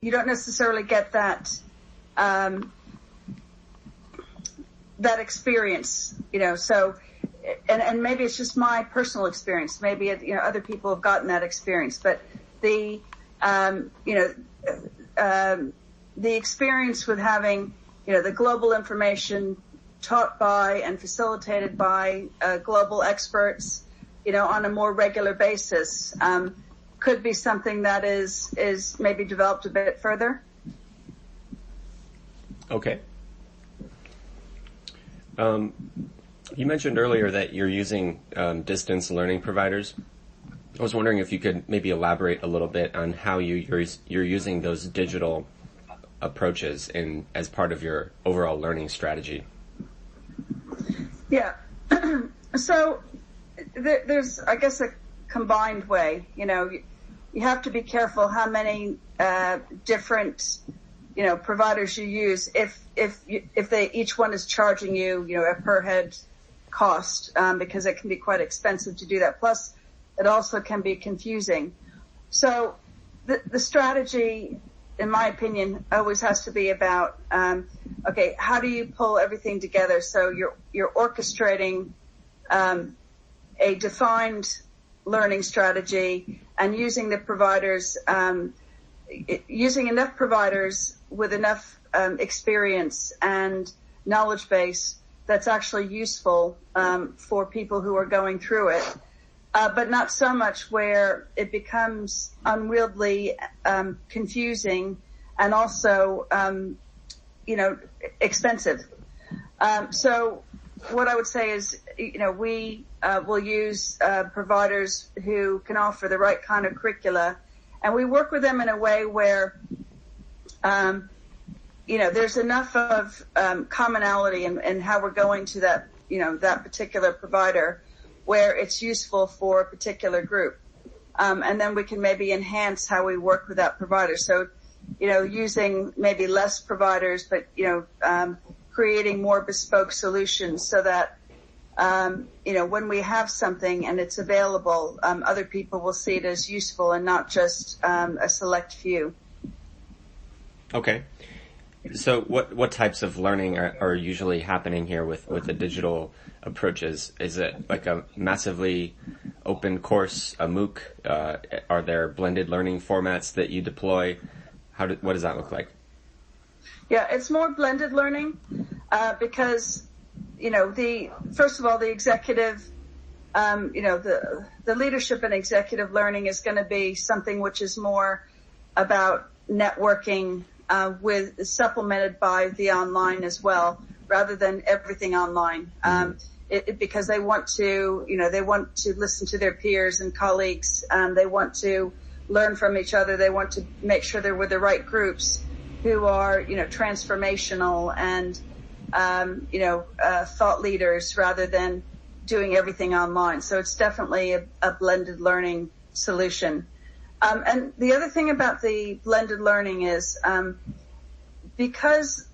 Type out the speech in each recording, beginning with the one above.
you don't necessarily get that that experience, so, and maybe it's just my personal experience. Maybe, other people have gotten that experience, but the experience with having, the global information taught by and facilitated by global experts, on a more regular basis, could be something that is maybe developed a bit further. Okay. You mentioned earlier that you're using distance learning providers. I was wondering if you could maybe elaborate a little bit on how you're using those digital approaches as part of your overall learning strategy. Yeah. So there's, I guess, a combined way. You have to be careful how many different providers you use if they each one is charging you a per head cost, because it can be quite expensive to do that. Plus, it also can be confusing. So the strategy, in my opinion, always has to be about okay, how do you pull everything together so you're orchestrating a defined learning strategy and using the providers, using enough providers with enough experience and knowledge base that's actually useful for people who are going through it, but not so much where it becomes unwieldy, confusing, and also expensive. So what I would say is, we will use providers who can offer the right kind of curricula, and we work with them in a way where there's enough of commonality in how we're going to that, that particular provider where it's useful for a particular group. And then we can maybe enhance how we work with that provider. So, using maybe less providers, but, creating more bespoke solutions so that, when we have something and it's available, other people will see it as useful and not just a select few. Okay. So what types of learning are usually happening here with the digital approaches? Is it like a massively open course, a MOOC? Are there blended learning formats that you deploy? What does that look like? Yeah, it's more blended learning because, first of all, the executive, the leadership and executive learning is going to be something which is more about networking, supplemented by the online as well, rather than everything online. Because they want to, they want to listen to their peers and colleagues. They want to learn from each other. They want to make sure they're with the right groups who are, transformational and, thought leaders rather than doing everything online. So it's definitely a blended learning solution. And the other thing about the blended learning is, because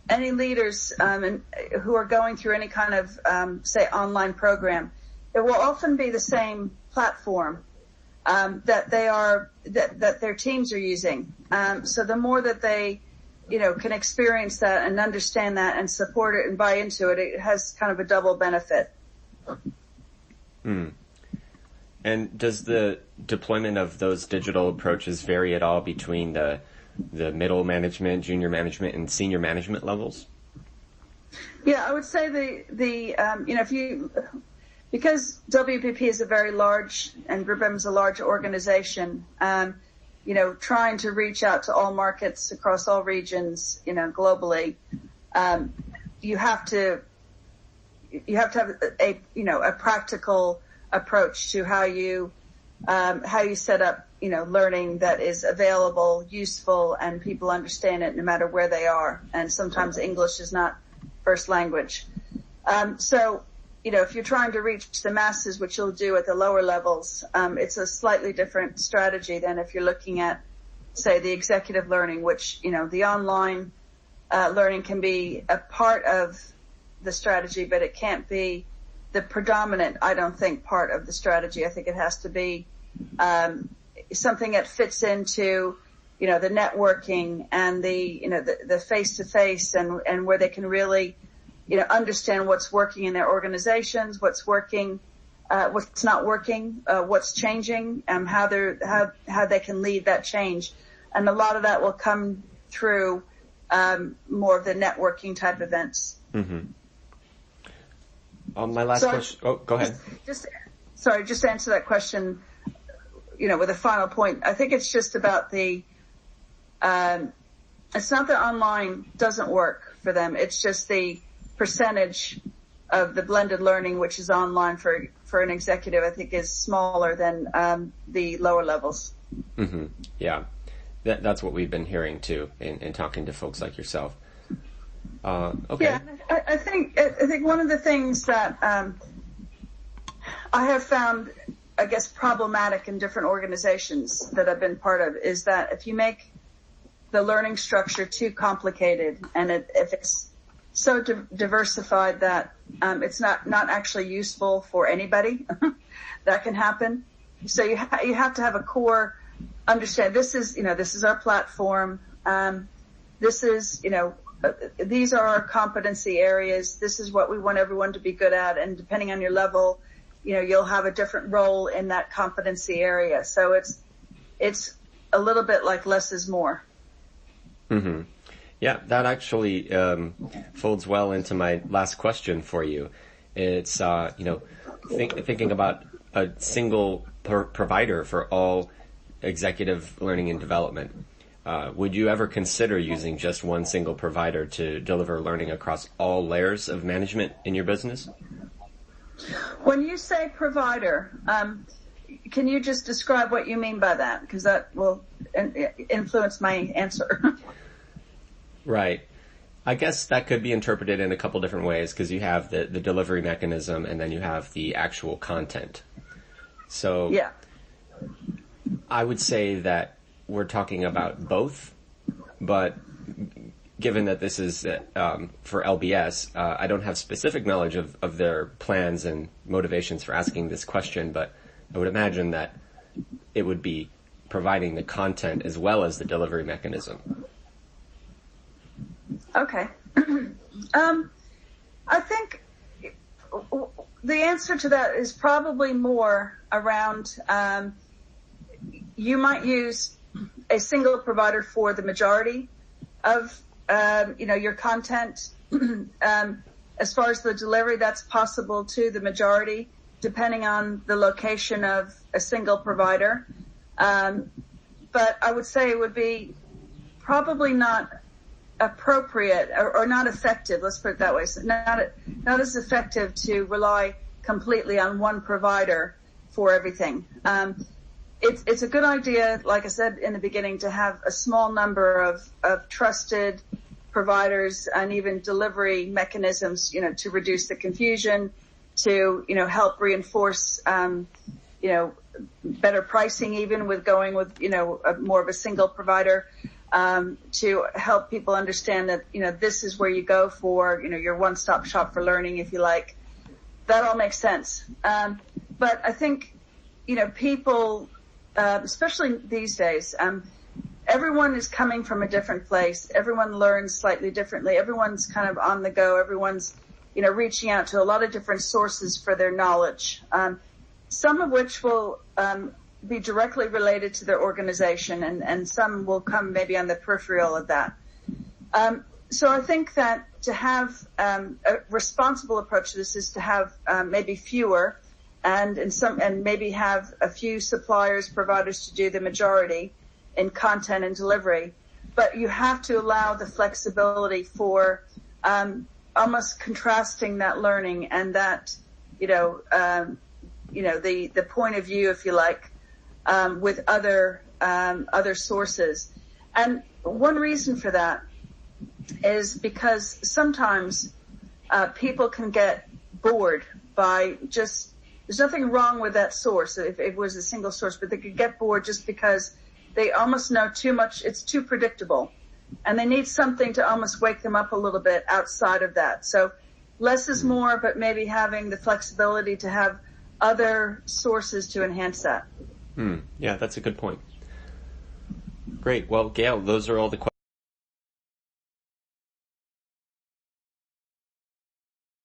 any leaders who are going through any kind of, say, online program, it will often be the same platform that their teams are using. So the more that they, can experience that and understand that and support it and buy into it, it has kind of a double benefit. And does the deployment of those digital approaches vary at all between the middle management, junior management, and senior management levels? Yeah, I would say because WPP is a very large and GroupM is a large organization, trying to reach out to all markets across all regions, globally, you have to have a practical approach to how you set up, learning that is available, useful, and people understand it no matter where they are. And sometimes English is not first language. So, if you're trying to reach the masses, which you'll do at the lower levels, it's a slightly different strategy than if you're looking at, say, the executive learning, which, the online learning can be a part of the strategy, but it can't be the predominant, I don't think, part of the strategy. I think it has to be something that fits into, the networking and the face-to-face and where they can really, understand what's working in their organizations, what's working, what's not working, what's changing, how they can lead that change. And a lot of that will come through more of the networking type events. Mm-hmm. My last question. Oh, go ahead. Just to answer that question, with a final point. I think it's just about it's not that online doesn't work for them. It's just the percentage of the blended learning, which is online for an executive, I think is smaller than the lower levels. Mm-hmm. Yeah. That's what we've been hearing too in talking to folks like yourself. Okay. Yeah, I think one of the things that I have found, I guess, problematic in different organizations that I've been part of is that if you make the learning structure too complicated and if it's so diversified that it's not actually useful for anybody, that can happen. So you have to have a core understand. This is our platform. This is these are our competency areas. This is what we want everyone to be good at, and depending on your level, you'll have a different role in that competency area. So it's a little bit like less is more. Mm-hmm. Yeah, that actually folds well into my last question for you. It's thinking about a single provider for all executive learning and development. Would you ever consider using just one single provider to deliver learning across all layers of management in your business? When you say provider, can you just describe what you mean by that? Because that will influence my answer. Right. I guess that could be interpreted in a couple different ways because you have the delivery mechanism and then you have the actual content. So yeah. I would say that we're talking about both, but given that this is for LBS, I don't have specific knowledge of their plans and motivations for asking this question, but I would imagine that it would be providing the content as well as the delivery mechanism. Okay. I think the answer to that is probably more around you might use a single provider for the majority of your content. As far as the delivery, that's possible too, the majority, depending on the location of a single provider. But I would say it would be probably not appropriate or not effective, let's put it that way. So not as effective to rely completely on one provider for everything. It's a good idea, like I said in the beginning, to have a small number of trusted providers and even delivery mechanisms, to reduce the confusion, to, help reinforce, better pricing even with going with, more of a single provider, to help people understand that, this is where you go for, your one-stop shop for learning, if you like. That all makes sense. But I think, people, especially these days, everyone is coming from a different place. Everyone learns slightly differently. Everyone's kind of on the go. Everyone's, reaching out to a lot of different sources for their knowledge. Some of which will, be directly related to their organization and some will come maybe on the peripheral of that. So I think that to have, a responsible approach to this is to have, maybe fewer and maybe have a few suppliers, providers to do the majority in content and delivery. But you have to allow the flexibility for, almost contrasting that learning and that, the point of view, if you like, with other sources. And one reason for that is because sometimes, people can get bored by there's nothing wrong with that source if it was a single source, but they could get bored just because they almost know too much. It's too predictable and they need something to almost wake them up a little bit outside of that. So less is more, but maybe having the flexibility to have other sources to enhance that. Yeah, that's a good point. Great. Well, Gail, those are all the questions